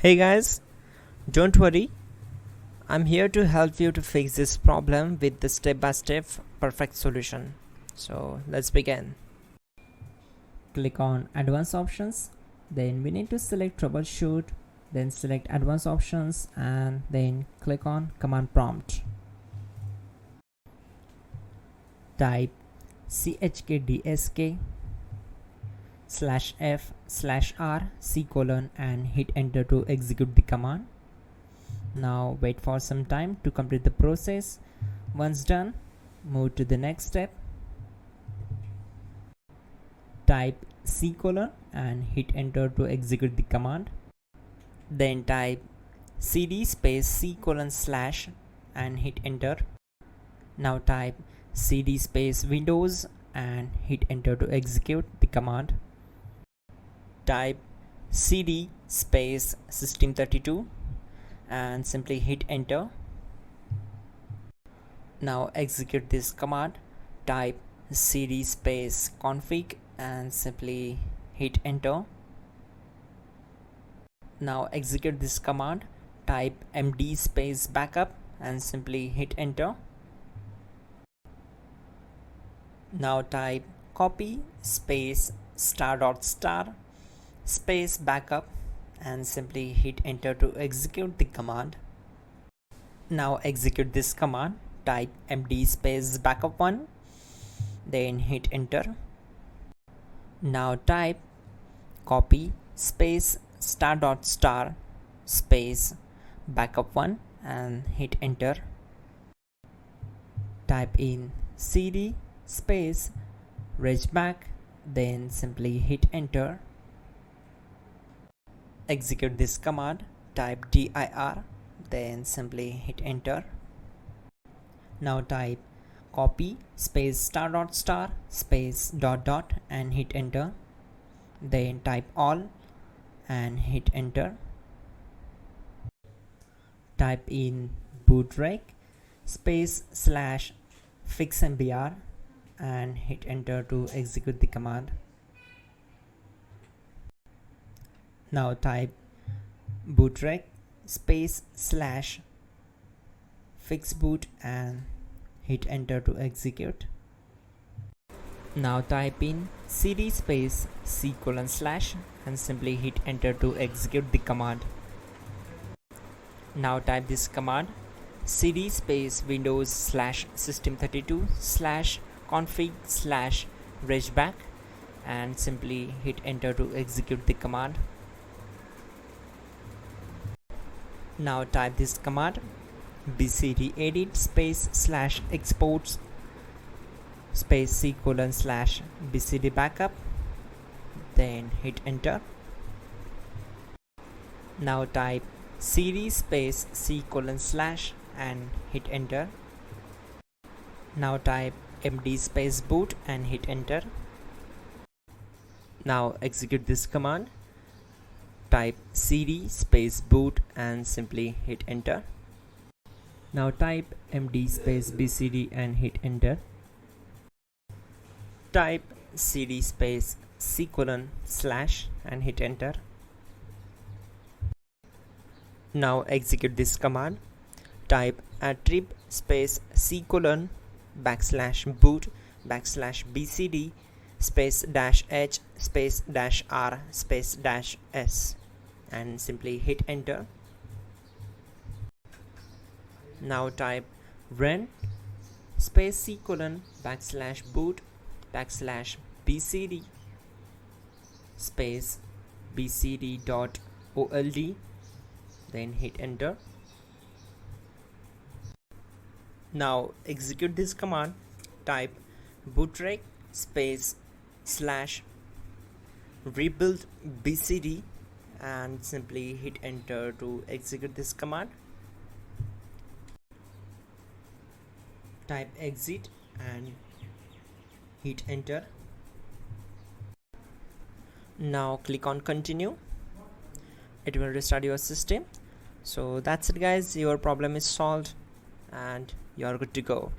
Hey guys, don't worry, I'm here to help you to fix this problem with the step-by-step perfect solution. So let's begin. Click on advanced options, then we need to select troubleshoot, then select advanced options and then click on command prompt. Type chkdsk/f/r:" and hit enter to execute the command. Now wait for some time to complete the process. Once done, move to the next step. Type C:" and hit enter to execute the command. Then type cd space C:/ and hit enter. Now type cd space Windows and hit enter to execute the command. Type cd space System32 and simply hit enter. Now execute this command. Type cd space config and simply hit enter. Now execute this command. Type md space backup and simply hit enter. Now type copy space *** space backup and simply hit enter to execute the command. Now execute this command. Type md space backup1, then hit enter. Now type copy space ** space backup1 and hit enter. Type in cd space regback, then simply hit enter. Execute this command. Type dir, then simply hit enter. Now type copy space ** space ... and hit enter. Then type all and hit enter. Type in bootrec space /fixmbr and hit enter to execute the command. Now type bootrec space /fixboot and hit enter to execute. Now type in cd space C:/ and simply hit enter to execute the command. Now type this command cd space Windows /System32/config/regback and simply hit enter to execute the command. Now type this command bcdedit space /exports space C:/ bcd backup, then hit enter. Now type cd space C:/ and hit enter. Now type md space boot and hit enter. Now execute this command. Type cd space boot and simply hit enter. Now type md space bcd and hit enter. Type cd space C:/ and hit enter. Now execute this command. Type attrib space C:/ \boot \bcd space -h space -r space -s and simply hit enter. Now type run space C:/ \boot \bcd space bcd.old, then hit enter. Now execute this command. Type bootrec space /rebuild bcd and simply hit enter to execute this command. Type exit and hit enter. Now click on continue. It will restart your system. So that's it guys, your problem is solved and you are good to go.